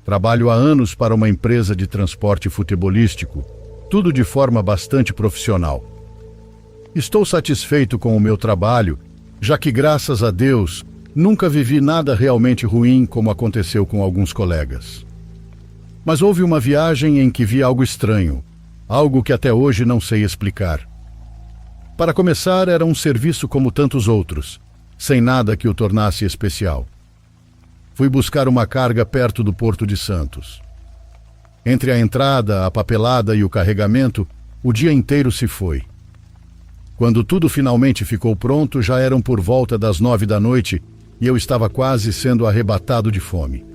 Trabalho há anos para uma empresa de transporte futebolístico, tudo de forma bastante profissional. Estou satisfeito com o meu trabalho, já que, graças a Deus, nunca vivi nada realmente ruim como aconteceu com alguns colegas. Mas houve uma viagem em que vi algo estranho, algo que até hoje não sei explicar. Para começar, era um serviço como tantos outros, sem nada que o tornasse especial. Fui buscar uma carga perto do Porto de Santos. Entre a entrada, a papelada e o carregamento, o dia inteiro se foi. Quando tudo finalmente ficou pronto, já eram por volta das 9 da noite e eu estava quase sendo arrebatado de fome.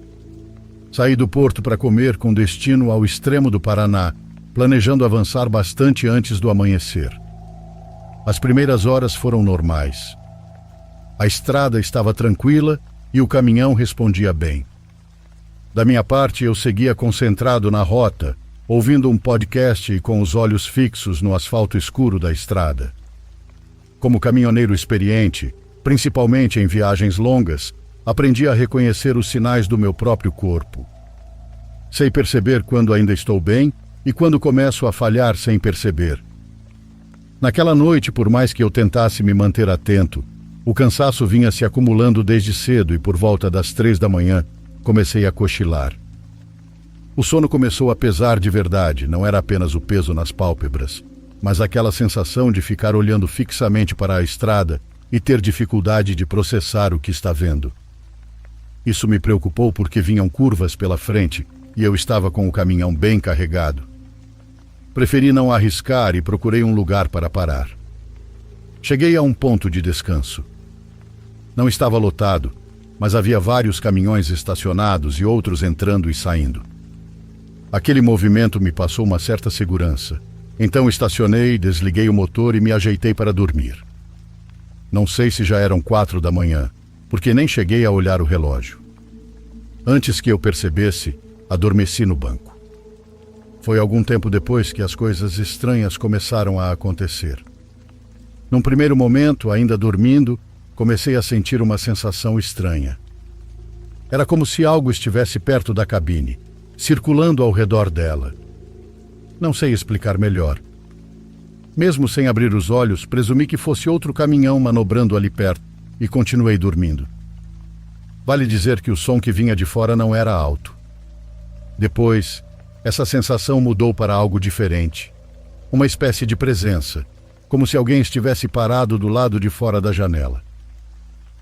Saí do porto para comer com destino ao extremo do Paraná, planejando avançar bastante antes do amanhecer. As primeiras horas foram normais. A estrada estava tranquila e o caminhão respondia bem. Da minha parte, eu seguia concentrado na rota, ouvindo um podcast e com os olhos fixos no asfalto escuro da estrada. Como caminhoneiro experiente, principalmente em viagens longas, aprendi a reconhecer os sinais do meu próprio corpo. Sei perceber quando ainda estou bem e quando começo a falhar sem perceber. Naquela noite, por mais que eu tentasse me manter atento, o cansaço vinha se acumulando desde cedo e por volta das 3 da manhã comecei a cochilar. O sono começou a pesar de verdade, não era apenas o peso nas pálpebras, mas aquela sensação de ficar olhando fixamente para a estrada e ter dificuldade de processar o que está vendo. Isso me preocupou porque vinham curvas pela frente e eu estava com o caminhão bem carregado. Preferi não arriscar e procurei um lugar para parar. Cheguei a um ponto de descanso. Não estava lotado, mas havia vários caminhões estacionados e outros entrando e saindo. Aquele movimento me passou uma certa segurança. Então estacionei, desliguei o motor e me ajeitei para dormir. Não sei se já eram 4 da manhã, porque nem cheguei a olhar o relógio. Antes que eu percebesse, adormeci no banco. Foi algum tempo depois que as coisas estranhas começaram a acontecer. Num primeiro momento, ainda dormindo, comecei a sentir uma sensação estranha. Era como se algo estivesse perto da cabine, circulando ao redor dela. Não sei explicar melhor. Mesmo sem abrir os olhos, presumi que fosse outro caminhão manobrando ali perto e continuei dormindo. Vale dizer que o som que vinha de fora não era alto. Depois, essa sensação mudou para algo diferente. Uma espécie de presença, como se alguém estivesse parado do lado de fora da janela.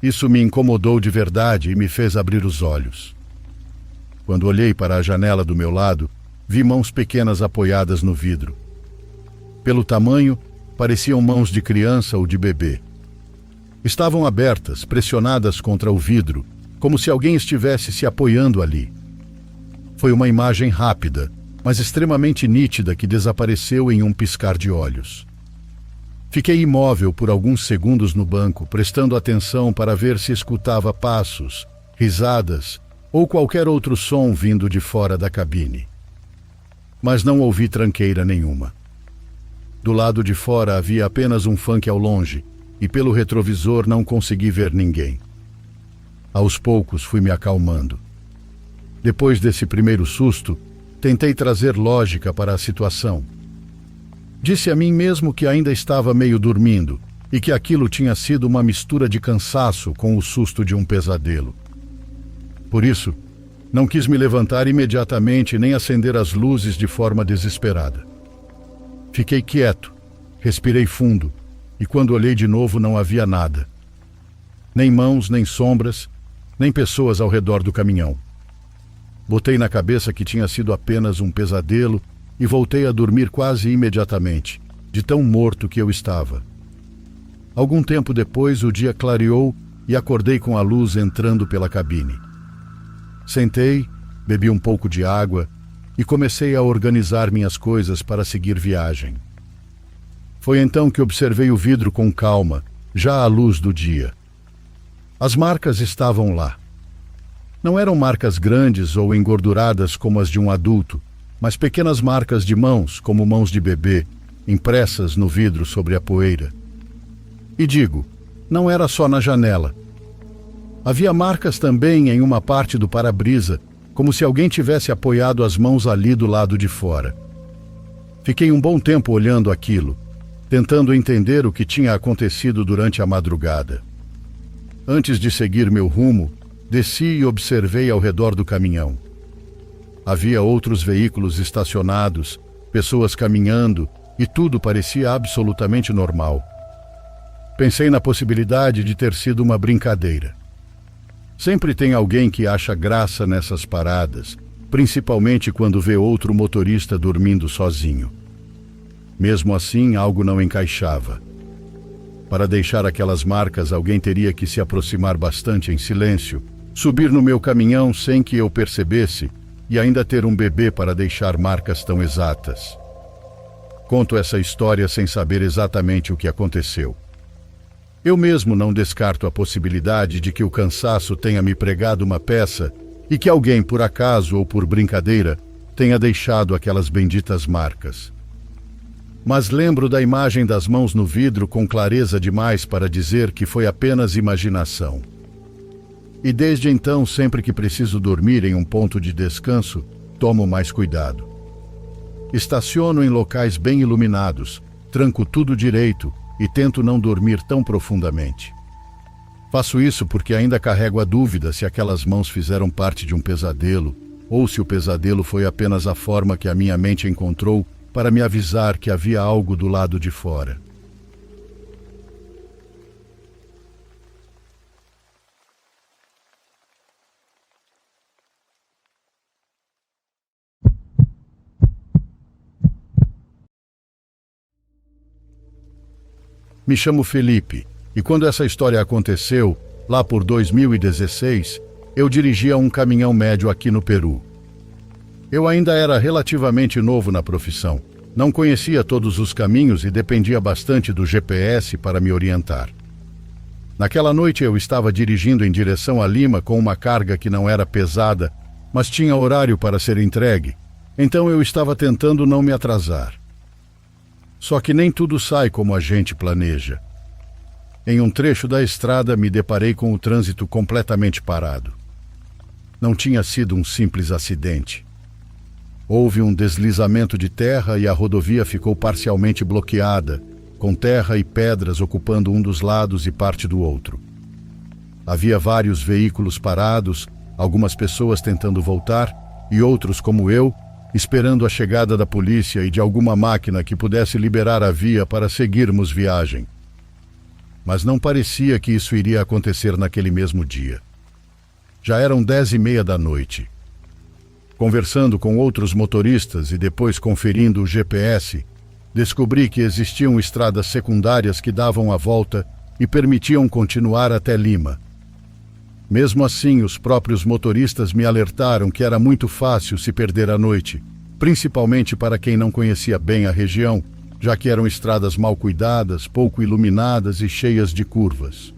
Isso me incomodou de verdade e me fez abrir os olhos. Quando olhei para a janela do meu lado, vi mãos pequenas apoiadas no vidro. Pelo tamanho, pareciam mãos de criança ou de bebê. Estavam abertas, pressionadas contra o vidro, como se alguém estivesse se apoiando ali. Foi uma imagem rápida, mas extremamente nítida que desapareceu em um piscar de olhos. Fiquei imóvel por alguns segundos no banco, prestando atenção para ver se escutava passos, risadas ou qualquer outro som vindo de fora da cabine. Mas não ouvi tranqueira nenhuma. Do lado de fora havia apenas um funk ao longe e pelo retrovisor não consegui ver ninguém. Aos poucos fui me acalmando. Depois desse primeiro susto, tentei trazer lógica para a situação. Disse a mim mesmo que ainda estava meio dormindo e que aquilo tinha sido uma mistura de cansaço com o susto de um pesadelo. Por isso, não quis me levantar imediatamente nem acender as luzes de forma desesperada. Fiquei quieto, respirei fundo e quando olhei de novo não havia nada. Nem mãos, nem sombras, nem pessoas ao redor do caminhão. Botei na cabeça que tinha sido apenas um pesadelo e voltei a dormir quase imediatamente, de tão morto que eu estava. Algum tempo depois, o dia clareou e acordei com a luz entrando pela cabine. Sentei, bebi um pouco de água e comecei a organizar minhas coisas para seguir viagem. Foi então que observei o vidro com calma, já à luz do dia. As marcas estavam lá. Não eram marcas grandes ou engorduradas como as de um adulto, mas pequenas marcas de mãos, como mãos de bebê, impressas no vidro sobre a poeira. E digo, não era só na janela. Havia marcas também em uma parte do para-brisa, como se alguém tivesse apoiado as mãos ali do lado de fora. Fiquei um bom tempo olhando aquilo, tentando entender o que tinha acontecido durante a madrugada. Antes de seguir meu rumo, desci e observei ao redor do caminhão. Havia outros veículos estacionados, pessoas caminhando, e tudo parecia absolutamente normal. Pensei na possibilidade de ter sido uma brincadeira. Sempre tem alguém que acha graça nessas paradas, principalmente quando vê outro motorista dormindo sozinho. Mesmo assim, algo não encaixava. Para deixar aquelas marcas, alguém teria que se aproximar bastante em silêncio, subir no meu caminhão sem que eu percebesse e ainda ter um bebê para deixar marcas tão exatas. Conto essa história sem saber exatamente o que aconteceu. Eu mesmo não descarto a possibilidade de que o cansaço tenha me pregado uma peça e que alguém, por acaso ou por brincadeira, tenha deixado aquelas benditas marcas. Mas lembro da imagem das mãos no vidro com clareza demais para dizer que foi apenas imaginação. E desde então, sempre que preciso dormir em um ponto de descanso, tomo mais cuidado. Estaciono em locais bem iluminados, tranco tudo direito e tento não dormir tão profundamente. Faço isso porque ainda carrego a dúvida se aquelas mãos fizeram parte de um pesadelo ou se o pesadelo foi apenas a forma que a minha mente encontrou para me avisar que havia algo do lado de fora. Me chamo Felipe, e quando essa história aconteceu, lá por 2016, eu dirigia um caminhão médio aqui no Peru. Eu ainda era relativamente novo na profissão, não conhecia todos os caminhos e dependia bastante do GPS para me orientar. Naquela noite eu estava dirigindo em direção a Lima com uma carga que não era pesada, mas tinha horário para ser entregue, então eu estava tentando não me atrasar. Só que nem tudo sai como a gente planeja. Em um trecho da estrada me deparei com o trânsito completamente parado. Não tinha sido um simples acidente. Houve um deslizamento de terra e a rodovia ficou parcialmente bloqueada, com terra e pedras ocupando um dos lados e parte do outro. Havia vários veículos parados, algumas pessoas tentando voltar e outros como eu, esperando a chegada da polícia e de alguma máquina que pudesse liberar a via para seguirmos viagem. Mas não parecia que isso iria acontecer naquele mesmo dia. Já eram 10h30 da noite. Conversando com outros motoristas e depois conferindo o GPS, descobri que existiam estradas secundárias que davam a volta e permitiam continuar até Lima. Mesmo assim, os próprios motoristas me alertaram que era muito fácil se perder à noite, principalmente para quem não conhecia bem a região, já que eram estradas mal cuidadas, pouco iluminadas e cheias de curvas.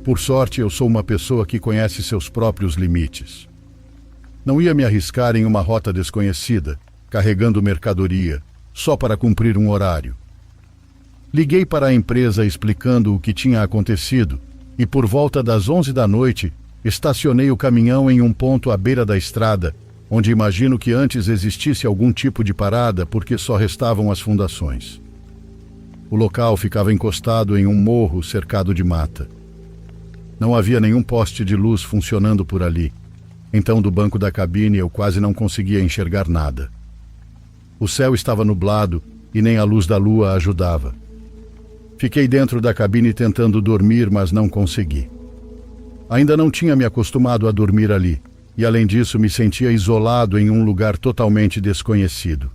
Por sorte, eu sou uma pessoa que conhece seus próprios limites. Não ia me arriscar em uma rota desconhecida, carregando mercadoria, só para cumprir um horário. Liguei para a empresa explicando o que tinha acontecido e por volta das 11 da noite, estacionei o caminhão em um ponto à beira da estrada, onde imagino que antes existisse algum tipo de parada porque só restavam as fundações. O local ficava encostado em um morro cercado de mata. Não havia nenhum poste de luz funcionando por ali, então do banco da cabine eu quase não conseguia enxergar nada. O céu estava nublado e nem a luz da lua ajudava. Fiquei dentro da cabine tentando dormir, mas não consegui. Ainda não tinha me acostumado a dormir ali, e além disso me sentia isolado em um lugar totalmente desconhecido.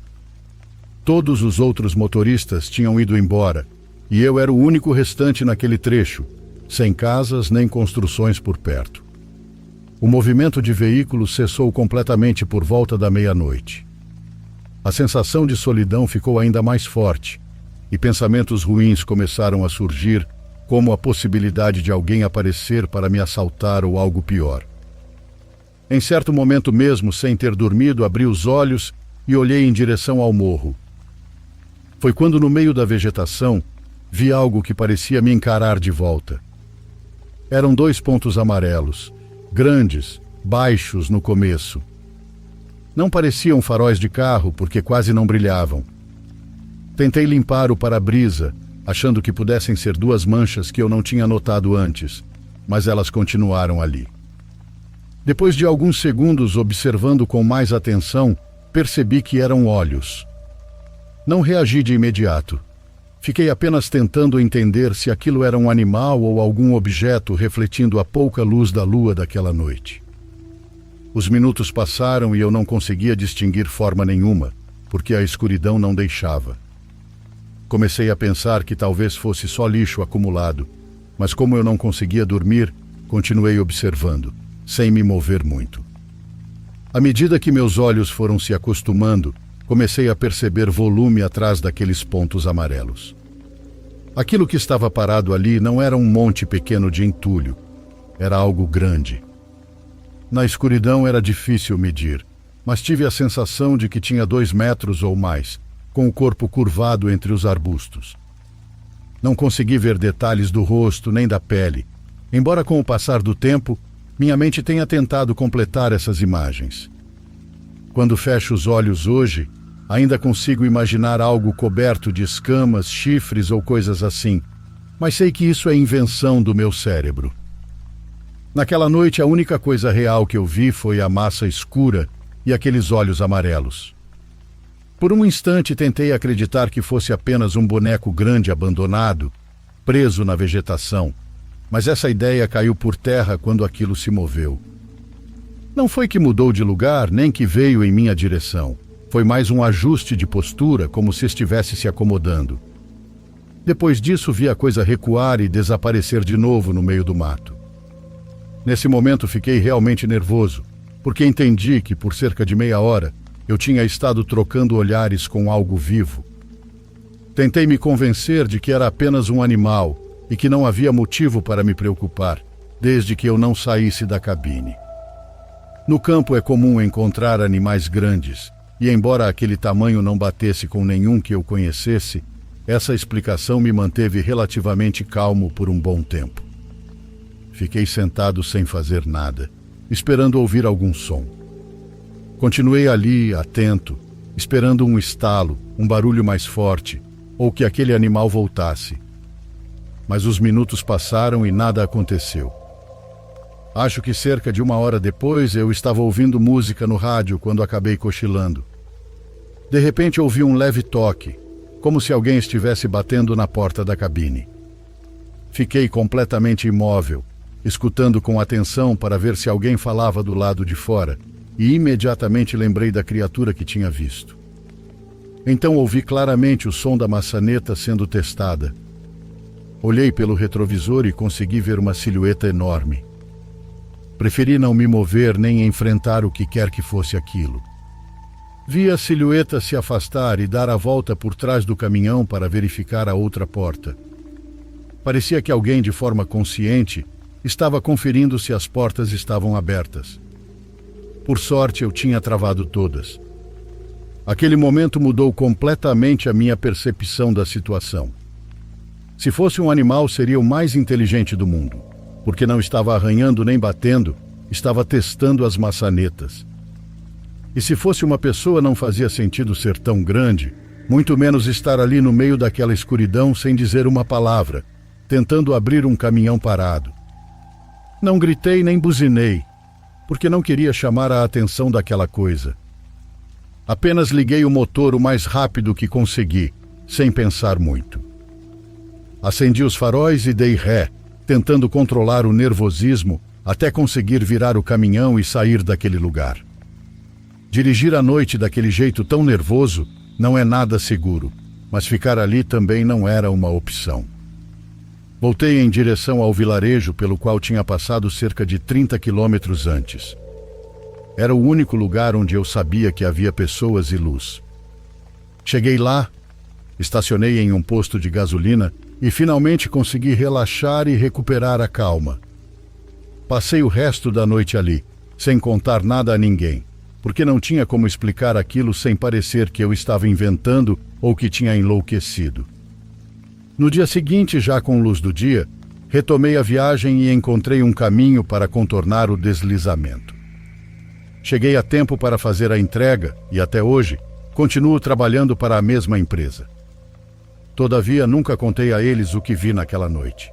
Todos os outros motoristas tinham ido embora, e eu era o único restante naquele trecho, sem casas nem construções por perto. O movimento de veículos cessou completamente por volta da meia-noite. A sensação de solidão ficou ainda mais forte, e pensamentos ruins começaram a surgir, como a possibilidade de alguém aparecer para me assaltar ou algo pior. Em certo momento mesmo, sem ter dormido, abri os olhos e olhei em direção ao morro. Foi quando, no meio da vegetação, vi algo que parecia me encarar de volta. Eram 2 pontos amarelos, grandes, baixos no começo. Não pareciam faróis de carro porque quase não brilhavam. Tentei limpar o para-brisa, achando que pudessem ser duas manchas que eu não tinha notado antes, mas elas continuaram ali. Depois de alguns segundos observando com mais atenção, percebi que eram olhos. Não reagi de imediato. Fiquei apenas tentando entender se aquilo era um animal ou algum objeto refletindo a pouca luz da lua daquela noite. Os minutos passaram e eu não conseguia distinguir forma nenhuma, porque a escuridão não deixava. Comecei a pensar que talvez fosse só lixo acumulado, mas como eu não conseguia dormir, continuei observando, sem me mover muito. À medida que meus olhos foram se acostumando, comecei a perceber volume atrás daqueles pontos amarelos. Aquilo que estava parado ali não era um monte pequeno de entulho, era algo grande. Na escuridão era difícil medir, mas tive a sensação de que tinha 2 metros ou mais, com o corpo curvado entre os arbustos. Não consegui ver detalhes do rosto nem da pele, embora com o passar do tempo, minha mente tenha tentado completar essas imagens. Quando fecho os olhos hoje, ainda consigo imaginar algo coberto de escamas, chifres ou coisas assim, mas sei que isso é invenção do meu cérebro. Naquela noite, a única coisa real que eu vi foi a massa escura e aqueles olhos amarelos. Por um instante tentei acreditar que fosse apenas um boneco grande abandonado, preso na vegetação, mas essa ideia caiu por terra quando aquilo se moveu. Não foi que mudou de lugar, nem que veio em minha direção. Foi mais um ajuste de postura, como se estivesse se acomodando. Depois disso, vi a coisa recuar e desaparecer de novo no meio do mato. Nesse momento, fiquei realmente nervoso, porque entendi que, por cerca de meia hora, eu tinha estado trocando olhares com algo vivo. Tentei me convencer de que era apenas um animal e que não havia motivo para me preocupar, desde que eu não saísse da cabine. No campo é comum encontrar animais grandes, e embora aquele tamanho não batesse com nenhum que eu conhecesse, essa explicação me manteve relativamente calmo por um bom tempo. Fiquei sentado sem fazer nada, esperando ouvir algum som. Continuei ali, atento, esperando um estalo, um barulho mais forte, ou que aquele animal voltasse. Mas os minutos passaram e nada aconteceu. Acho que cerca de 1 hora depois eu estava ouvindo música no rádio quando acabei cochilando. De repente ouvi um leve toque, como se alguém estivesse batendo na porta da cabine. Fiquei completamente imóvel, escutando com atenção para ver se alguém falava do lado de fora, e imediatamente lembrei da criatura que tinha visto. Então ouvi claramente o som da maçaneta sendo testada. Olhei pelo retrovisor e consegui ver uma silhueta enorme. Preferi não me mover nem enfrentar o que quer que fosse aquilo. Vi a silhueta se afastar e dar a volta por trás do caminhão para verificar a outra porta. Parecia que alguém, de forma consciente, estava conferindo se as portas estavam abertas. Por sorte, eu tinha travado todas. Aquele momento mudou completamente a minha percepção da situação. Se fosse um animal, seria o mais inteligente do mundo, porque não estava arranhando nem batendo, estava testando as maçanetas. E se fosse uma pessoa, não fazia sentido ser tão grande, muito menos estar ali no meio daquela escuridão sem dizer uma palavra, tentando abrir um caminhão parado. Não gritei nem buzinei, porque não queria chamar a atenção daquela coisa. Apenas liguei o motor o mais rápido que consegui, sem pensar muito. Acendi os faróis e dei ré, tentando controlar o nervosismo até conseguir virar o caminhão e sair daquele lugar. Dirigir à noite daquele jeito tão nervoso não é nada seguro, mas ficar ali também não era uma opção. Voltei em direção ao vilarejo pelo qual tinha passado cerca de 30 quilômetros antes. Era o único lugar onde eu sabia que havia pessoas e luz. Cheguei lá, estacionei em um posto de gasolina e finalmente consegui relaxar e recuperar a calma. Passei o resto da noite ali, sem contar nada a ninguém, porque não tinha como explicar aquilo sem parecer que eu estava inventando ou que tinha enlouquecido. No dia seguinte, já com luz do dia, retomei a viagem e encontrei um caminho para contornar o deslizamento. Cheguei a tempo para fazer a entrega e, até hoje, continuo trabalhando para a mesma empresa. Todavia, nunca contei a eles o que vi naquela noite.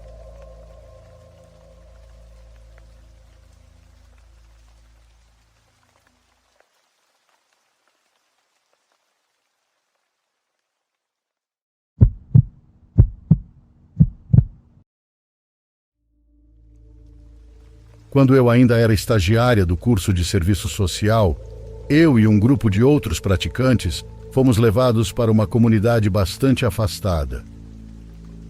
Quando eu ainda era estagiária do curso de serviço social, eu e um grupo de outros praticantes fomos levados para uma comunidade bastante afastada.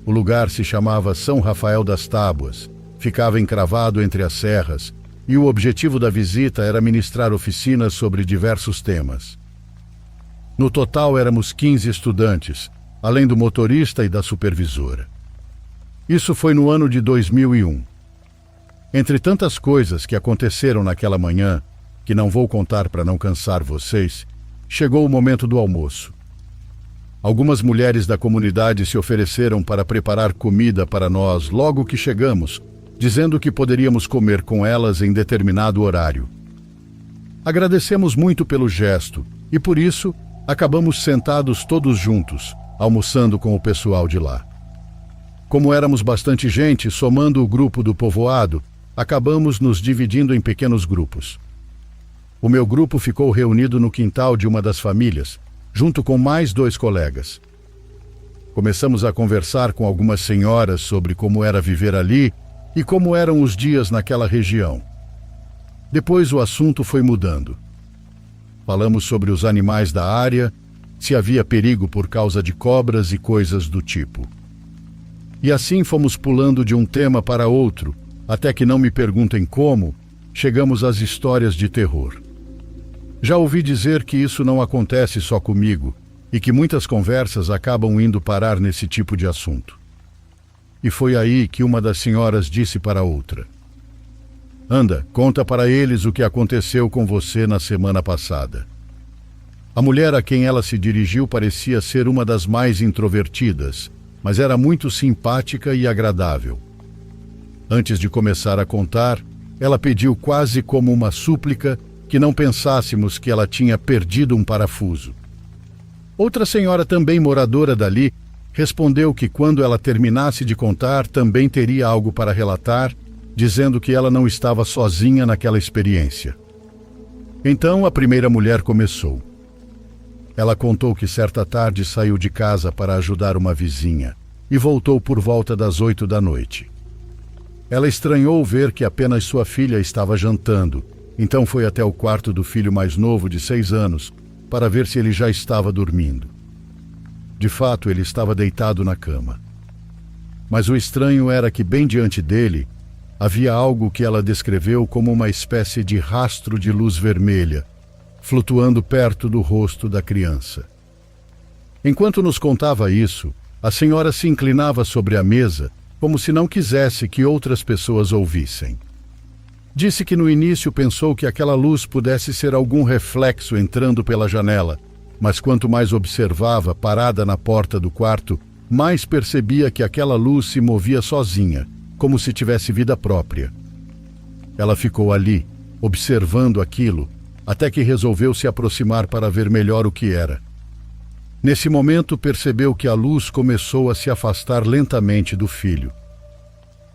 O lugar se chamava São Rafael das Tábuas, ficava encravado entre as serras, e o objetivo da visita era ministrar oficinas sobre diversos temas. No total éramos 15 estudantes, além do motorista e da supervisora. Isso foi no ano de 2001. Entre tantas coisas que aconteceram naquela manhã, que não vou contar para não cansar vocês, chegou o momento do almoço. Algumas mulheres da comunidade se ofereceram para preparar comida para nós logo que chegamos, dizendo que poderíamos comer com elas em determinado horário. Agradecemos muito pelo gesto e, por isso, acabamos sentados todos juntos, almoçando com o pessoal de lá. Como éramos bastante gente, somando o grupo do povoado, acabamos nos dividindo em pequenos grupos. O meu grupo ficou reunido no quintal de uma das famílias, junto com mais 2 colegas. Começamos a conversar com algumas senhoras sobre como era viver ali e como eram os dias naquela região. Depois o assunto foi mudando. Falamos sobre os animais da área, se havia perigo por causa de cobras e coisas do tipo. E assim fomos pulando de um tema para outro, até que, não me perguntem como, chegamos às histórias de terror. Já ouvi dizer que isso não acontece só comigo e que muitas conversas acabam indo parar nesse tipo de assunto. E foi aí que uma das senhoras disse para a outra: "Anda, conta para eles o que aconteceu com você na semana passada." A mulher a quem ela se dirigiu parecia ser uma das mais introvertidas, mas era muito simpática e agradável. Antes de começar a contar, ela pediu quase como uma súplica que não pensássemos que ela tinha perdido um parafuso. Outra senhora, também moradora dali, respondeu que quando ela terminasse de contar também teria algo para relatar, dizendo que ela não estava sozinha naquela experiência. Então a primeira mulher começou. Ela contou que certa tarde saiu de casa para ajudar uma vizinha e voltou por volta das 8 da noite. Ela estranhou ver que apenas sua filha estava jantando, então foi até o quarto do filho mais novo, de 6 anos, para ver se ele já estava dormindo. De fato, ele estava deitado na cama. Mas o estranho era que bem diante dele havia algo que ela descreveu como uma espécie de rastro de luz vermelha, flutuando perto do rosto da criança. Enquanto nos contava isso, a senhora se inclinava sobre a mesa, como se não quisesse que outras pessoas ouvissem. Disse que no início pensou que aquela luz pudesse ser algum reflexo entrando pela janela, mas quanto mais observava, parada na porta do quarto, mais percebia que aquela luz se movia sozinha, como se tivesse vida própria. Ela ficou ali, observando aquilo, até que resolveu se aproximar para ver melhor o que era. Nesse momento, percebeu que a luz começou a se afastar lentamente do filho.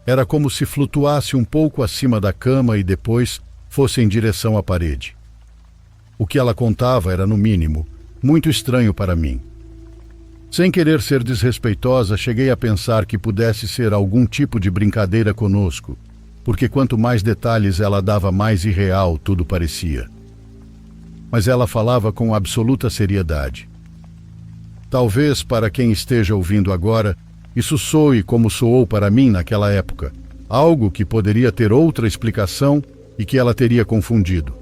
Era como se flutuasse um pouco acima da cama e depois fosse em direção à parede. O que ela contava era, no mínimo, muito estranho para mim. Sem querer ser desrespeitosa, cheguei a pensar que pudesse ser algum tipo de brincadeira conosco, porque quanto mais detalhes ela dava, mais irreal tudo parecia. Mas ela falava com absoluta seriedade. Talvez para quem esteja ouvindo agora, isso soe como soou para mim naquela época, algo que poderia ter outra explicação e que ela teria confundido.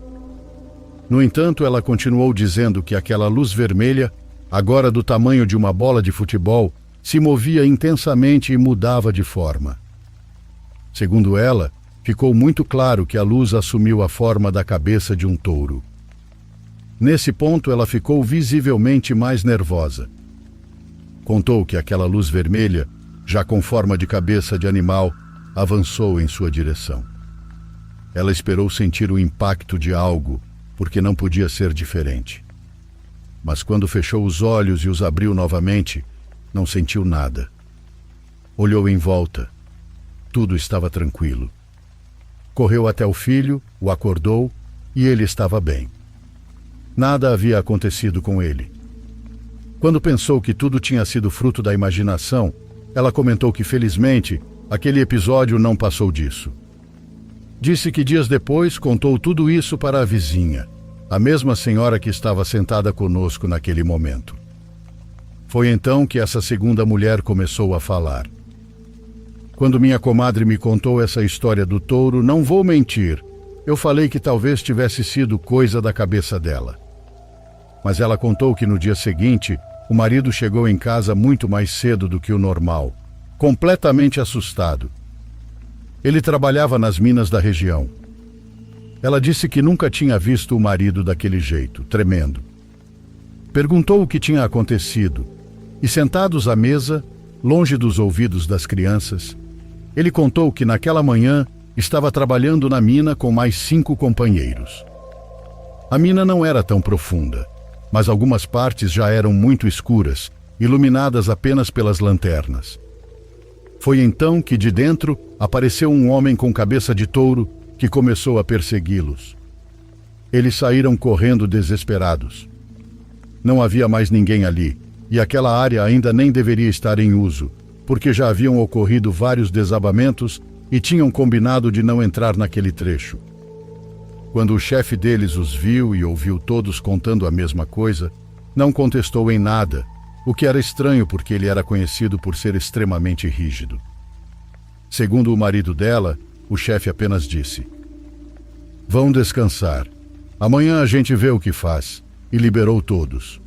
No entanto, ela continuou dizendo que aquela luz vermelha, agora do tamanho de uma bola de futebol, se movia intensamente e mudava de forma. Segundo ela, ficou muito claro que a luz assumiu a forma da cabeça de um touro. Nesse ponto, ela ficou visivelmente mais nervosa. Contou que aquela luz vermelha, já com forma de cabeça de animal, avançou em sua direção. Ela esperou sentir o impacto de algo, porque não podia ser diferente. Mas quando fechou os olhos e os abriu novamente, não sentiu nada. Olhou em volta. Tudo estava tranquilo. Correu até o filho, o acordou e ele estava bem. Nada havia acontecido com ele. Quando pensou que tudo tinha sido fruto da imaginação, ela comentou que, felizmente, aquele episódio não passou disso. Disse que dias depois contou tudo isso para a vizinha, a mesma senhora que estava sentada conosco naquele momento. Foi então que essa segunda mulher começou a falar. Quando minha comadre me contou essa história do touro, não vou mentir, eu falei que talvez tivesse sido coisa da cabeça dela. Mas ela contou que no dia seguinte, o marido chegou em casa muito mais cedo do que o normal, completamente assustado. Ele trabalhava nas minas da região. Ela disse que nunca tinha visto o marido daquele jeito, tremendo. Perguntou o que tinha acontecido, e sentados à mesa, longe dos ouvidos das crianças, ele contou que naquela manhã estava trabalhando na mina com mais 5 companheiros. A mina não era tão profunda, mas algumas partes já eram muito escuras, iluminadas apenas pelas lanternas. Foi então que de dentro apareceu um homem com cabeça de touro que começou a persegui-los. Eles saíram correndo desesperados. Não havia mais ninguém ali, e aquela área ainda nem deveria estar em uso, porque já haviam ocorrido vários desabamentos e tinham combinado de não entrar naquele trecho. Quando o chefe deles os viu e ouviu todos contando a mesma coisa, não contestou em nada, o que era estranho porque ele era conhecido por ser extremamente rígido. Segundo o marido dela, o chefe apenas disse: "Vão descansar. Amanhã a gente vê o que faz", e liberou todos.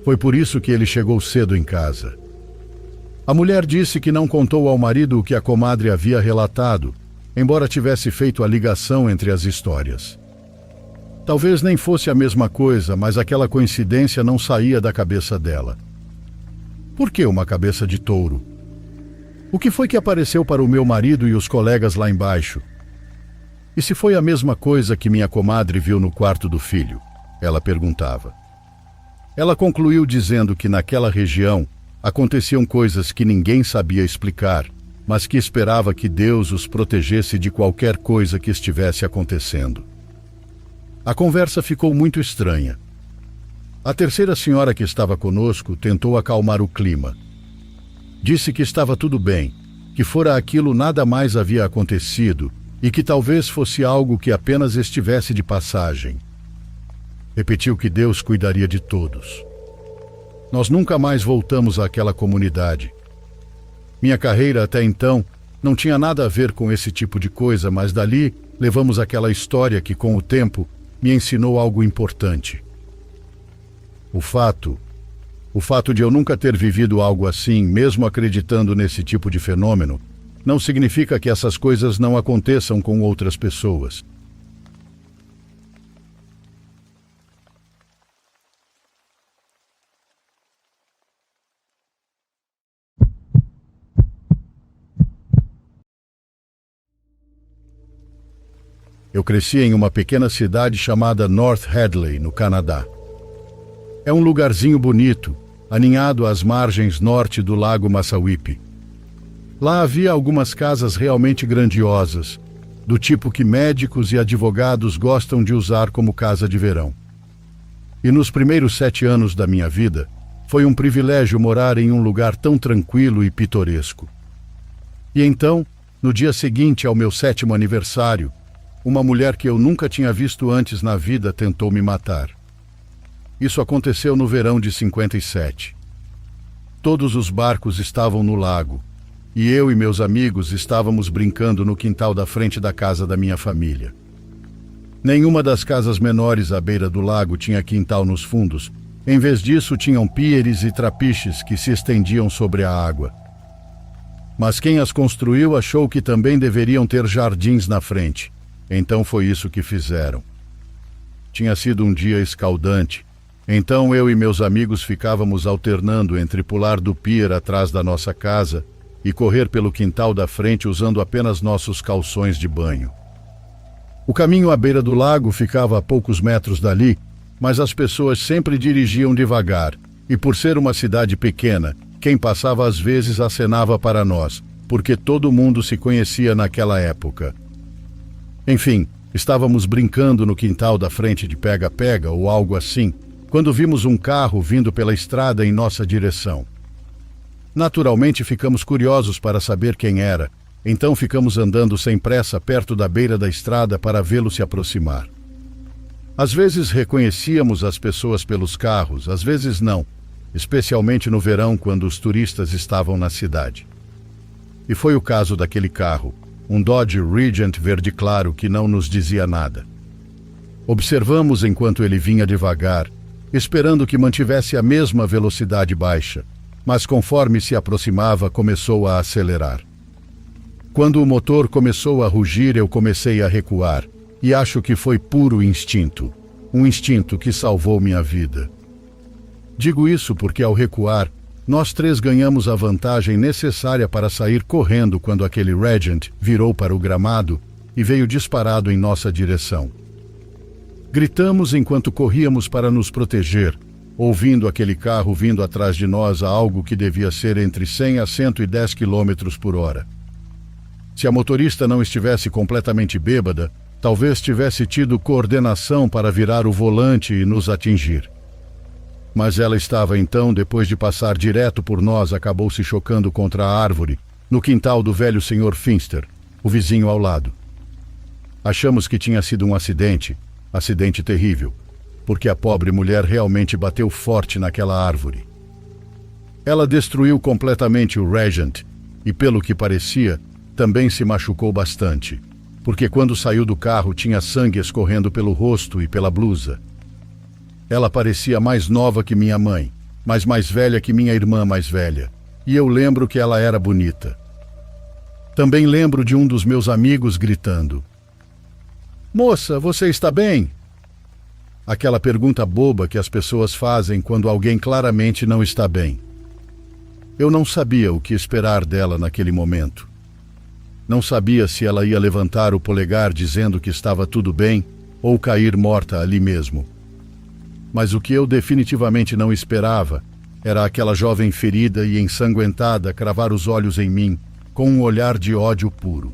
Foi por isso que ele chegou cedo em casa. A mulher disse que não contou ao marido o que a comadre havia relatado, embora tivesse feito a ligação entre as histórias. Talvez nem fosse a mesma coisa, mas aquela coincidência não saía da cabeça dela. Por que uma cabeça de touro? O que foi que apareceu para o meu marido e os colegas lá embaixo? E se foi a mesma coisa que minha comadre viu no quarto do filho? Ela perguntava. Ela concluiu dizendo que naquela região aconteciam coisas que ninguém sabia explicar, mas que esperava que Deus os protegesse de qualquer coisa que estivesse acontecendo. A conversa ficou muito estranha. A terceira senhora que estava conosco tentou acalmar o clima. Disse que estava tudo bem, que fora aquilo nada mais havia acontecido e que talvez fosse algo que apenas estivesse de passagem. Repetiu que Deus cuidaria de todos. Nós nunca mais voltamos àquela comunidade. Minha carreira até então não tinha nada a ver com esse tipo de coisa, mas dali levamos aquela história que, com o tempo, me ensinou algo importante. O fato de eu nunca ter vivido algo assim, mesmo acreditando nesse tipo de fenômeno, não significa que essas coisas não aconteçam com outras pessoas. Eu cresci em uma pequena cidade chamada North Hadley, no Canadá. É um lugarzinho bonito, aninhado às margens norte do lago Massawippi. Lá havia algumas casas realmente grandiosas, do tipo que médicos e advogados gostam de usar como casa de verão. E nos primeiros 7 anos da minha vida, foi um privilégio morar em um lugar tão tranquilo e pitoresco. E então, no dia seguinte ao meu 7º aniversário, uma mulher que eu nunca tinha visto antes na vida tentou me matar. Isso aconteceu no verão de 57. Todos os barcos estavam no lago, e eu e meus amigos estávamos brincando no quintal da frente da casa da minha família. Nenhuma das casas menores à beira do lago tinha quintal nos fundos. Em vez disso, tinham píeres e trapiches que se estendiam sobre a água. Mas quem as construiu achou que também deveriam ter jardins na frente. Então foi isso que fizeram. Tinha sido um dia escaldante, então eu e meus amigos ficávamos alternando entre pular do pier atrás da nossa casa e correr pelo quintal da frente usando apenas nossos calções de banho. O caminho à beira do lago ficava a poucos metros dali, mas as pessoas sempre dirigiam devagar, e por ser uma cidade pequena, quem passava às vezes acenava para nós, porque todo mundo se conhecia naquela época. Enfim, estávamos brincando no quintal da frente de pega-pega ou algo assim, quando vimos um carro vindo pela estrada em nossa direção. Naturalmente ficamos curiosos para saber quem era, então ficamos andando sem pressa perto da beira da estrada para vê-lo se aproximar. Às vezes reconhecíamos as pessoas pelos carros, às vezes não, especialmente no verão quando os turistas estavam na cidade. E foi o caso daquele carro, um Dodge Regent verde claro que não nos dizia nada. Observamos enquanto ele vinha devagar, esperando que mantivesse a mesma velocidade baixa, mas conforme se aproximava começou a acelerar. Quando o motor começou a rugir, eu comecei a recuar, e acho que foi puro instinto, um instinto que salvou minha vida. Digo isso porque ao recuar, nós três ganhamos a vantagem necessária para sair correndo quando aquele Regent virou para o gramado e veio disparado em nossa direção. Gritamos enquanto corríamos para nos proteger, ouvindo aquele carro vindo atrás de nós a algo que devia ser entre 100 a 110 km por hora. Se a motorista não estivesse completamente bêbada, talvez tivesse tido coordenação para virar o volante e nos atingir. Mas ela estava então, depois de passar direto por nós, acabou se chocando contra a árvore, no quintal do velho Sr. Finster, o vizinho ao lado. Achamos que tinha sido um acidente terrível, porque a pobre mulher realmente bateu forte naquela árvore. Ela destruiu completamente o Regent e, pelo que parecia, também se machucou bastante, porque quando saiu do carro tinha sangue escorrendo pelo rosto e pela blusa. Ela parecia mais nova que minha mãe, mas mais velha que minha irmã mais velha, e eu lembro que ela era bonita. Também lembro de um dos meus amigos gritando: "Moça, você está bem?" Aquela pergunta boba que as pessoas fazem quando alguém claramente não está bem. Eu não sabia o que esperar dela naquele momento. Não sabia se ela ia levantar o polegar dizendo que estava tudo bem ou cair morta ali mesmo. Mas o que eu definitivamente não esperava era aquela jovem ferida e ensanguentada cravar os olhos em mim com um olhar de ódio puro.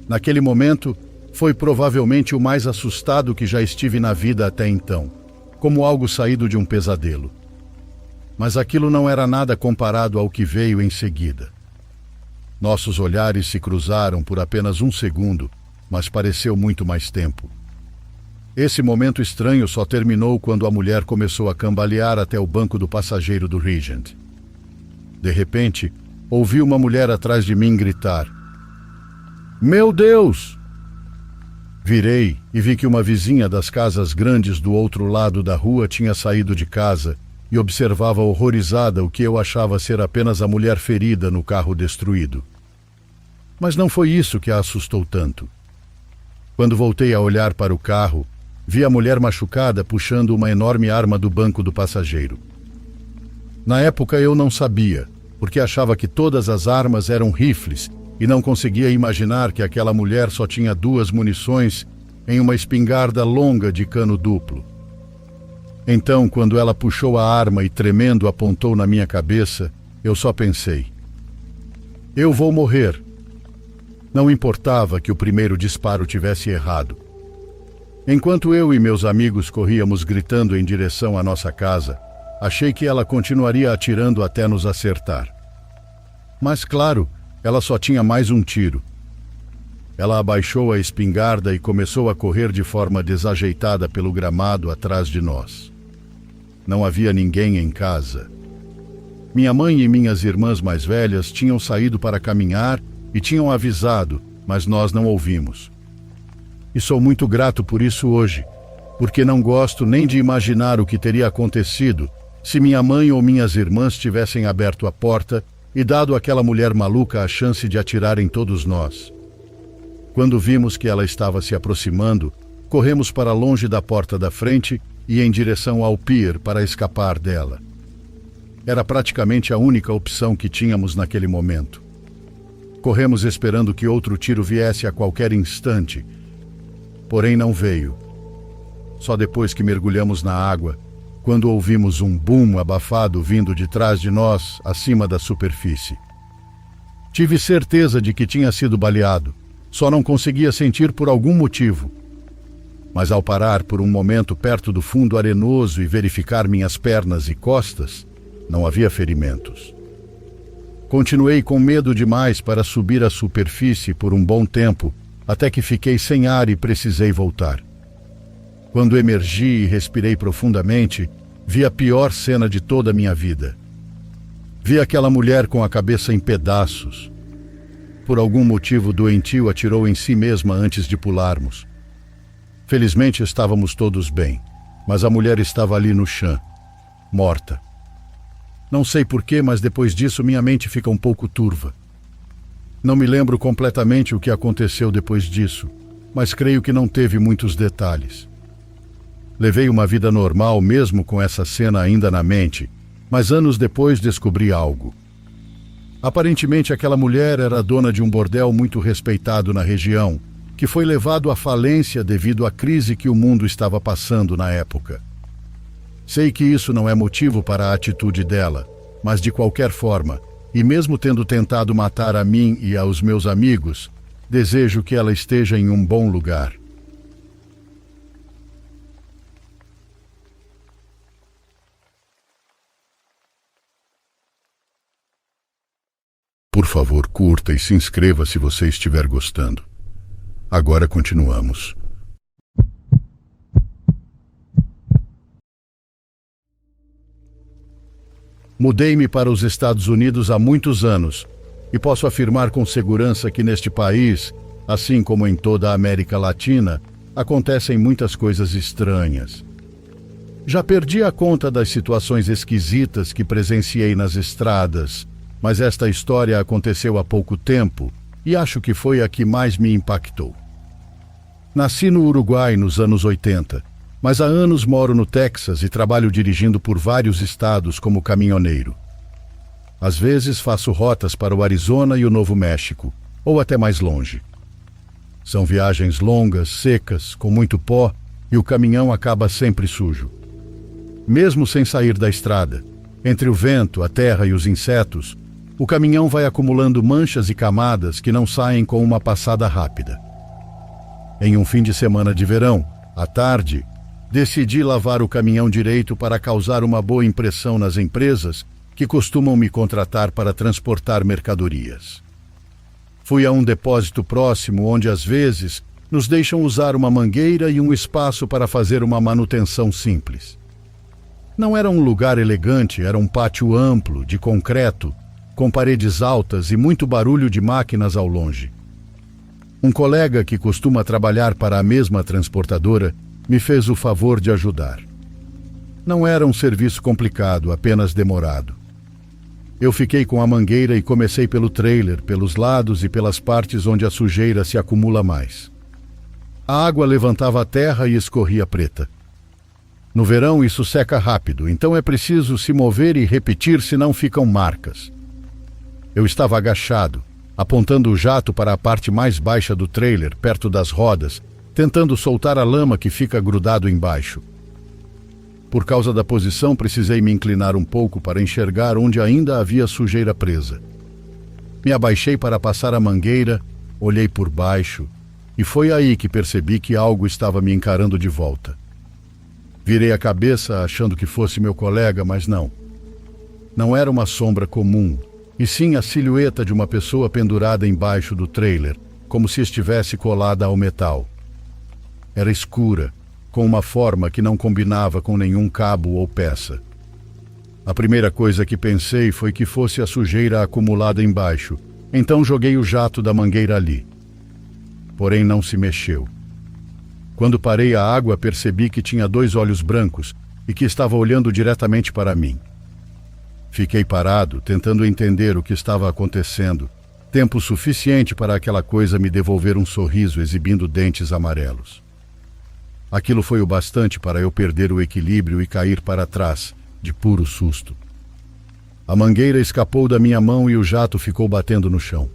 Naquele momento, foi provavelmente o mais assustado que já estive na vida até então, como algo saído de um pesadelo. Mas aquilo não era nada comparado ao que veio em seguida. Nossos olhares se cruzaram por apenas um segundo, mas pareceu muito mais tempo. Esse momento estranho só terminou quando a mulher começou a cambalear até o banco do passageiro do Regent. De repente, ouvi uma mulher atrás de mim gritar: "Meu Deus!" Virei e vi que uma vizinha das casas grandes do outro lado da rua tinha saído de casa e observava horrorizada o que eu achava ser apenas a mulher ferida no carro destruído. Mas não foi isso que a assustou tanto. Quando voltei a olhar para o carro, vi a mulher machucada puxando uma enorme arma do banco do passageiro. Na época eu não sabia, porque achava que todas as armas eram rifles e não conseguia imaginar que aquela mulher só tinha 2 munições em uma espingarda longa de cano duplo. Então, quando ela puxou a arma e tremendo apontou na minha cabeça, eu só pensei: eu vou morrer. Não importava que o primeiro disparo tivesse errado. Enquanto eu e meus amigos corríamos gritando em direção à nossa casa, achei que ela continuaria atirando até nos acertar. Mas, claro, ela só tinha mais um tiro. Ela abaixou a espingarda e começou a correr de forma desajeitada pelo gramado atrás de nós. Não havia ninguém em casa. Minha mãe e minhas irmãs mais velhas tinham saído para caminhar e tinham avisado, mas nós não ouvimos. E sou muito grato por isso hoje, porque não gosto nem de imaginar o que teria acontecido se minha mãe ou minhas irmãs tivessem aberto a porta e dado àquela mulher maluca a chance de atirar em todos nós. Quando vimos que ela estava se aproximando, corremos para longe da porta da frente e em direção ao pier para escapar dela. Era praticamente a única opção que tínhamos naquele momento. Corremos esperando que outro tiro viesse a qualquer instante, porém não veio. Só depois que mergulhamos na água, quando ouvimos um boom abafado vindo de trás de nós, acima da superfície. Tive certeza de que tinha sido baleado, só não conseguia sentir por algum motivo. Mas ao parar por um momento perto do fundo arenoso e verificar minhas pernas e costas, não havia ferimentos. Continuei com medo demais para subir à superfície por um bom tempo, até que fiquei sem ar e precisei voltar. Quando emergi e respirei profundamente, vi a pior cena de toda a minha vida. Vi aquela mulher com a cabeça em pedaços. Por algum motivo doentio atirou em si mesma antes de pularmos. Felizmente estávamos todos bem, mas a mulher estava ali no chão, morta. Não sei porquê, mas depois disso minha mente fica um pouco turva. Não me lembro completamente o que aconteceu depois disso, mas creio que não teve muitos detalhes. Levei uma vida normal mesmo com essa cena ainda na mente, mas anos depois descobri algo. Aparentemente aquela mulher era dona de um bordel muito respeitado na região, que foi levado à falência devido à crise que o mundo estava passando na época. Sei que isso não é motivo para a atitude dela, mas de qualquer forma, e mesmo tendo tentado matar a mim e aos meus amigos, desejo que ela esteja em um bom lugar. Por favor, curta e se inscreva se você estiver gostando. Agora continuamos. Mudei-me para os Estados Unidos há muitos anos e posso afirmar com segurança que neste país, assim como em toda a América Latina, acontecem muitas coisas estranhas. Já perdi a conta das situações esquisitas que presenciei nas estradas, mas esta história aconteceu há pouco tempo e acho que foi a que mais me impactou. Nasci no Uruguai nos anos 80, mas há anos moro no Texas e trabalho dirigindo por vários estados como caminhoneiro. Às vezes faço rotas para o Arizona e o Novo México, ou até mais longe. São viagens longas, secas, com muito pó, e o caminhão acaba sempre sujo. Mesmo sem sair da estrada, entre o vento, a terra e os insetos, o caminhão vai acumulando manchas e camadas que não saem com uma passada rápida. Em um fim de semana de verão, à tarde, decidi lavar o caminhão direito para causar uma boa impressão nas empresas que costumam me contratar para transportar mercadorias. Fui a um depósito próximo onde, às vezes, nos deixam usar uma mangueira e um espaço para fazer uma manutenção simples. Não era um lugar elegante, era um pátio amplo, de concreto, com paredes altas e muito barulho de máquinas ao longe. Um colega que costuma trabalhar para a mesma transportadora me fez o favor de ajudar. Não era um serviço complicado, apenas demorado. Eu fiquei com a mangueira e comecei pelo trailer, pelos lados e pelas partes onde a sujeira se acumula mais. A água levantava a terra e escorria preta. No verão isso seca rápido, então é preciso se mover e repetir, senão ficam marcas. Eu estava agachado, apontando o jato para a parte mais baixa do trailer, perto das rodas, tentando soltar a lama que fica grudado embaixo. Por causa da posição, precisei me inclinar um pouco para enxergar onde ainda havia sujeira presa. Me abaixei para passar a mangueira, olhei por baixo, e foi aí que percebi que algo estava me encarando de volta. Virei a cabeça achando que fosse meu colega, mas não. Não era uma sombra comum, e sim a silhueta de uma pessoa pendurada embaixo do trailer, como se estivesse colada ao metal. Era escura, com uma forma que não combinava com nenhum cabo ou peça. A primeira coisa que pensei foi que fosse a sujeira acumulada embaixo, então joguei o jato da mangueira ali. Porém não se mexeu. Quando parei a água, percebi que tinha 2 olhos brancos e que estava olhando diretamente para mim. Fiquei parado, tentando entender o que estava acontecendo, tempo suficiente para aquela coisa me devolver um sorriso exibindo dentes amarelos. Aquilo foi o bastante para eu perder o equilíbrio e cair para trás, de puro susto. A mangueira escapou da minha mão e o jato ficou batendo no chão.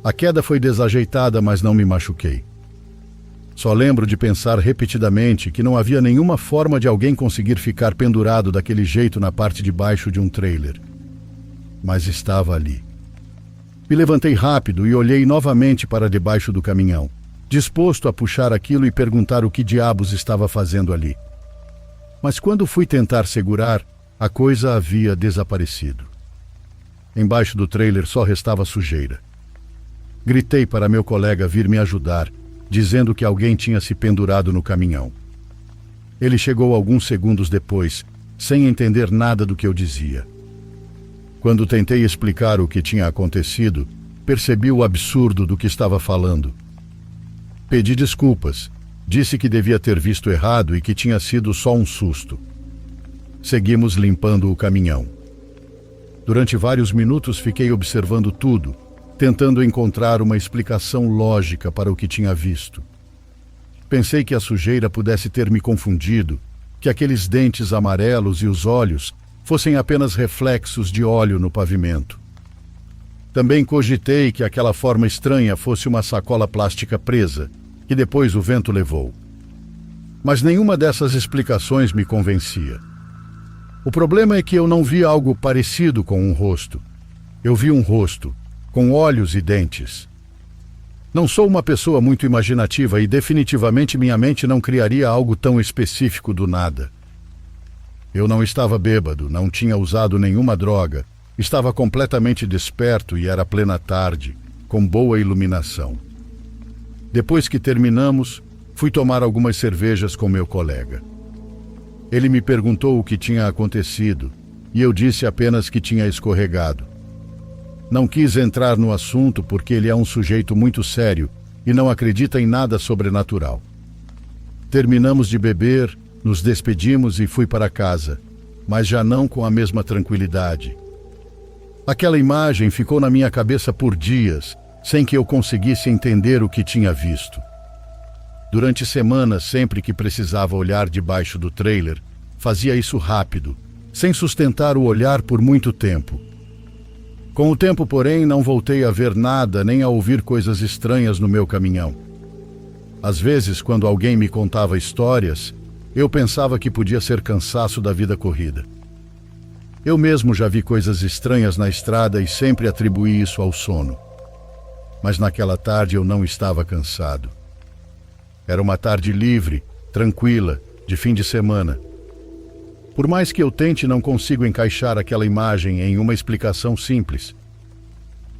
A queda foi desajeitada, mas não me machuquei. Só lembro de pensar repetidamente que não havia nenhuma forma de alguém conseguir ficar pendurado daquele jeito na parte de baixo de um trailer. Mas estava ali. Me levantei rápido e olhei novamente para debaixo do caminhão, disposto a puxar aquilo e perguntar o que diabos estava fazendo ali. Mas quando fui tentar segurar, a coisa havia desaparecido. Embaixo do trailer só restava sujeira. Gritei para meu colega vir me ajudar, dizendo que alguém tinha se pendurado no caminhão. Ele chegou alguns segundos depois, sem entender nada do que eu dizia. Quando tentei explicar o que tinha acontecido, percebi o absurdo do que estava falando. Pedi desculpas, disse que devia ter visto errado e que tinha sido só um susto. Seguimos limpando o caminhão. Durante vários minutos fiquei observando tudo, tentando encontrar uma explicação lógica para o que tinha visto. Pensei que a sujeira pudesse ter me confundido, que aqueles dentes amarelos e os olhos fossem apenas reflexos de óleo no pavimento. Também cogitei que aquela forma estranha fosse uma sacola plástica presa, que depois o vento levou. Mas nenhuma dessas explicações me convencia. O problema é que eu não vi algo parecido com um rosto. Eu vi um rosto, com olhos e dentes. Não sou uma pessoa muito imaginativa e definitivamente minha mente não criaria algo tão específico do nada. Eu não estava bêbado, não tinha usado nenhuma droga, estava completamente desperto e era plena tarde, com boa iluminação. Depois que terminamos, fui tomar algumas cervejas com meu colega. Ele me perguntou o que tinha acontecido e eu disse apenas que tinha escorregado. Não quis entrar no assunto porque ele é um sujeito muito sério e não acredita em nada sobrenatural. Terminamos de beber, nos despedimos e fui para casa, mas já não com a mesma tranquilidade. Aquela imagem ficou na minha cabeça por dias, sem que eu conseguisse entender o que tinha visto. Durante semanas, sempre que precisava olhar debaixo do trailer, fazia isso rápido, sem sustentar o olhar por muito tempo. Com o tempo, porém, não voltei a ver nada nem a ouvir coisas estranhas no meu caminhão. Às vezes, quando alguém me contava histórias, eu pensava que podia ser cansaço da vida corrida. Eu mesmo já vi coisas estranhas na estrada e sempre atribuí isso ao sono. Mas naquela tarde eu não estava cansado. Era uma tarde livre, tranquila, de fim de semana. Por mais que eu tente, não consigo encaixar aquela imagem em uma explicação simples.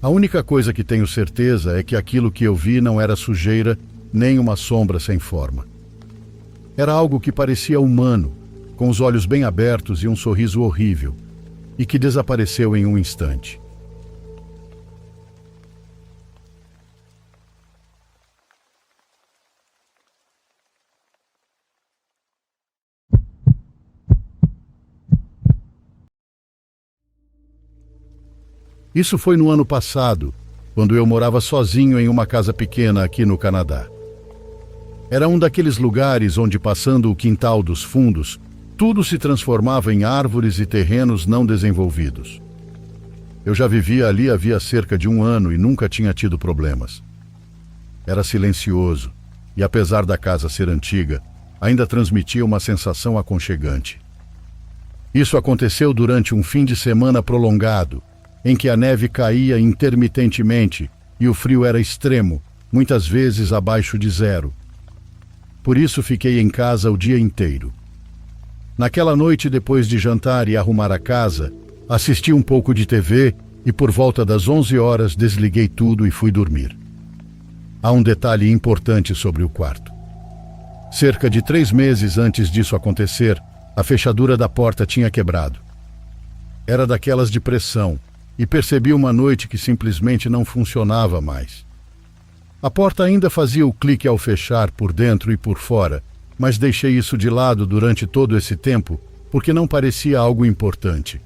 A única coisa que tenho certeza é que aquilo que eu vi não era sujeira nem uma sombra sem forma. Era algo que parecia humano, com os olhos bem abertos e um sorriso horrível, e que desapareceu em um instante. Isso foi no ano passado, quando eu morava sozinho em uma casa pequena aqui no Canadá. Era um daqueles lugares onde, passando o quintal dos fundos, tudo se transformava em árvores e terrenos não desenvolvidos. Eu já vivia ali havia cerca de 1 ano e nunca tinha tido problemas. Era silencioso e, apesar da casa ser antiga, ainda transmitia uma sensação aconchegante. Isso aconteceu durante um fim de semana prolongado, em que a neve caía intermitentemente e o frio era extremo, muitas vezes abaixo de 0. Por isso fiquei em casa o dia inteiro. Naquela noite, depois de jantar e arrumar a casa, assisti um pouco de TV e por volta das 11 horas desliguei tudo e fui dormir. Há um detalhe importante sobre o quarto. Cerca de 3 meses antes disso acontecer, a fechadura da porta tinha quebrado. Era daquelas de pressão, e percebi uma noite que simplesmente não funcionava mais. A porta ainda fazia o clique ao fechar por dentro e por fora, mas deixei isso de lado durante todo esse tempo porque não parecia algo importante.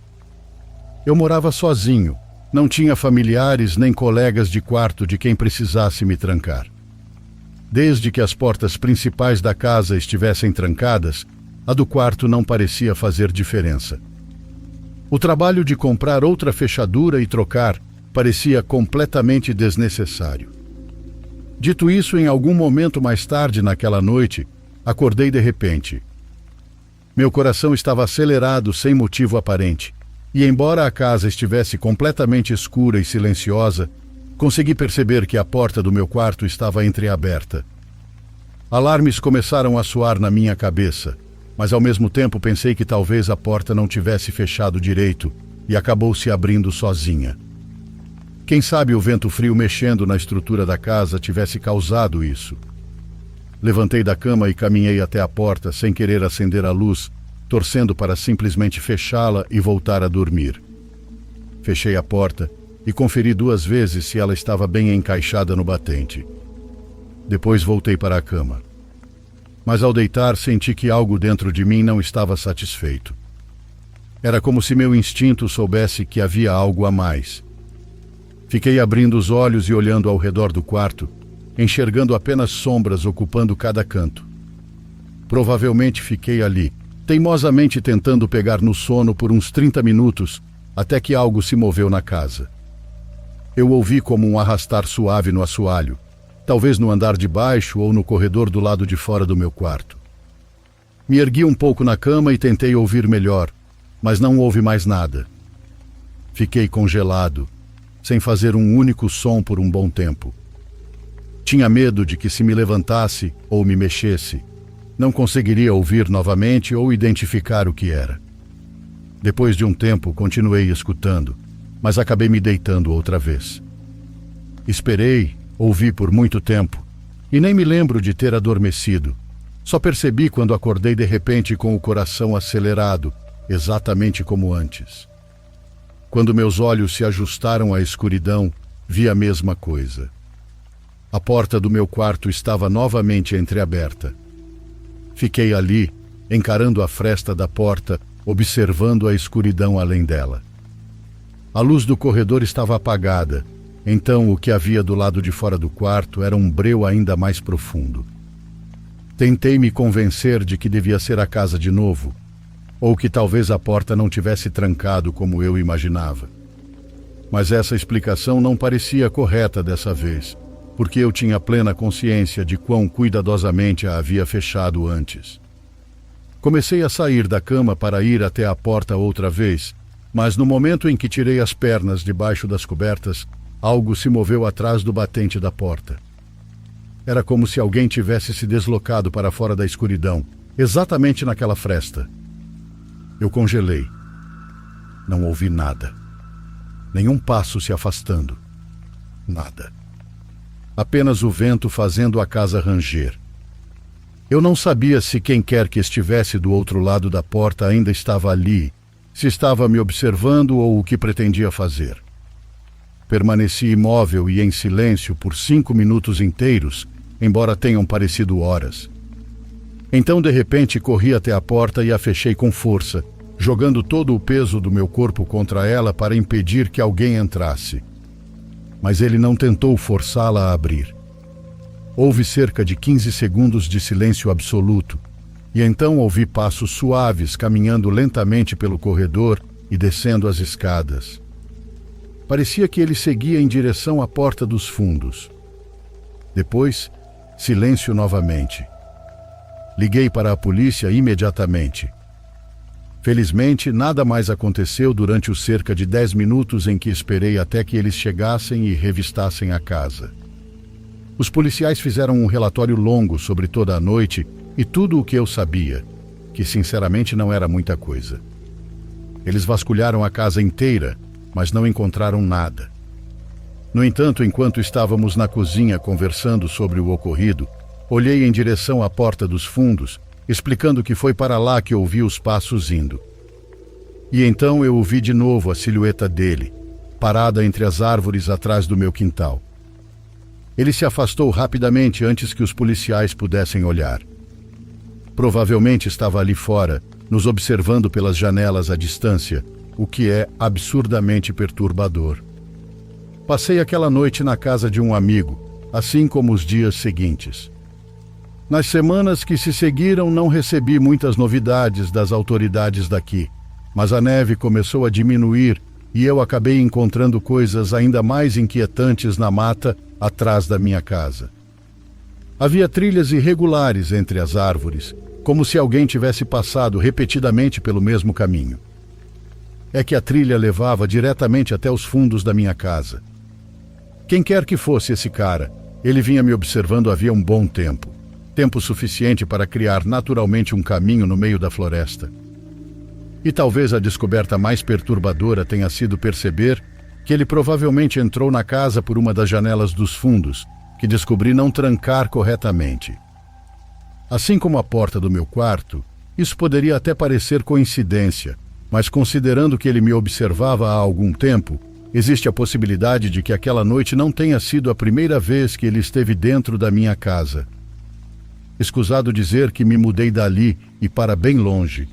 Eu morava sozinho, não tinha familiares nem colegas de quarto de quem precisasse me trancar. Desde que as portas principais da casa estivessem trancadas, a do quarto não parecia fazer diferença. O trabalho de comprar outra fechadura e trocar parecia completamente desnecessário. Dito isso, em algum momento mais tarde naquela noite, acordei de repente. Meu coração estava acelerado sem motivo aparente, e embora a casa estivesse completamente escura e silenciosa, consegui perceber que a porta do meu quarto estava entreaberta. Alarmes começaram a soar na minha cabeça, mas ao mesmo tempo pensei que talvez a porta não tivesse fechado direito e acabou se abrindo sozinha. Quem sabe o vento frio mexendo na estrutura da casa tivesse causado isso. Levantei da cama e caminhei até a porta sem querer acender a luz, torcendo para simplesmente fechá-la e voltar a dormir. Fechei a porta e conferi 2 vezes se ela estava bem encaixada no batente. Depois voltei para a cama. Mas ao deitar senti que algo dentro de mim não estava satisfeito. Era como se meu instinto soubesse que havia algo a mais. Fiquei abrindo os olhos e olhando ao redor do quarto, enxergando apenas sombras ocupando cada canto. Provavelmente fiquei ali, teimosamente tentando pegar no sono por uns 30 minutos, até que algo se moveu na casa. Eu ouvi como um arrastar suave no assoalho, talvez no andar de baixo ou no corredor do lado de fora do meu quarto. Me ergui um pouco na cama e tentei ouvir melhor, mas não houve mais nada. Fiquei congelado, sem fazer um único som por um bom tempo. Tinha medo de que se me levantasse ou me mexesse, não conseguiria ouvir novamente ou identificar o que era. Depois de um tempo, continuei escutando, mas acabei me deitando outra vez. Esperei, ouvi por muito tempo, e nem me lembro de ter adormecido. Só percebi quando acordei de repente com o coração acelerado, exatamente como antes. Quando meus olhos se ajustaram à escuridão, vi a mesma coisa. A porta do meu quarto estava novamente entreaberta. Fiquei ali, encarando a fresta da porta, observando a escuridão além dela. A luz do corredor estava apagada, então o que havia do lado de fora do quarto era um breu ainda mais profundo. Tentei me convencer de que devia ser a casa de novo, ou que talvez a porta não tivesse trancado como eu imaginava. Mas essa explicação não parecia correta dessa vez, porque eu tinha plena consciência de quão cuidadosamente a havia fechado antes. Comecei a sair da cama para ir até a porta outra vez, mas no momento em que tirei as pernas debaixo das cobertas, algo se moveu atrás do batente da porta. Era como se alguém tivesse se deslocado para fora da escuridão, exatamente naquela fresta. Eu congelei. Não ouvi nada. Nenhum passo se afastando. Nada. Apenas o vento fazendo a casa ranger. Eu não sabia se quem quer que estivesse do outro lado da porta ainda estava ali, se estava me observando ou o que pretendia fazer. Permaneci imóvel e em silêncio por 5 minutos inteiros, embora tenham parecido horas. Então, de repente, corri até a porta e a fechei com força, jogando todo o peso do meu corpo contra ela para impedir que alguém entrasse. Mas ele não tentou forçá-la a abrir. Houve cerca de 15 segundos de silêncio absoluto, e então ouvi passos suaves caminhando lentamente pelo corredor e descendo as escadas. Parecia que ele seguia em direção à porta dos fundos. Depois, silêncio novamente. Liguei para a polícia imediatamente. Felizmente, nada mais aconteceu durante os cerca de 10 minutos em que esperei até que eles chegassem e revistassem a casa. Os policiais fizeram um relatório longo sobre toda a noite e tudo o que eu sabia, que sinceramente não era muita coisa. Eles vasculharam a casa inteira, mas não encontraram nada. No entanto, enquanto estávamos na cozinha conversando sobre o ocorrido, olhei em direção à porta dos fundos, explicando que foi para lá que ouvi os passos indo. E então eu ouvi de novo a silhueta dele, parada entre as árvores atrás do meu quintal. Ele se afastou rapidamente antes que os policiais pudessem olhar. Provavelmente estava ali fora, nos observando pelas janelas à distância, o que é absurdamente perturbador. Passei aquela noite na casa de um amigo, assim como os dias seguintes. Nas semanas que se seguiram, não recebi muitas novidades das autoridades daqui, mas a neve começou a diminuir e eu acabei encontrando coisas ainda mais inquietantes na mata atrás da minha casa. Havia trilhas irregulares entre as árvores, como se alguém tivesse passado repetidamente pelo mesmo caminho. É que a trilha levava diretamente até os fundos da minha casa. Quem quer que fosse esse cara, ele vinha me observando havia um bom tempo. Tempo suficiente para criar naturalmente um caminho no meio da floresta. E talvez a descoberta mais perturbadora tenha sido perceber que ele provavelmente entrou na casa por uma das janelas dos fundos, que descobri não trancar corretamente. Assim como a porta do meu quarto, isso poderia até parecer coincidência, mas considerando que ele me observava há algum tempo, existe a possibilidade de que aquela noite não tenha sido a primeira vez que ele esteve dentro da minha casa. Escusado dizer que me mudei dali e para bem longe,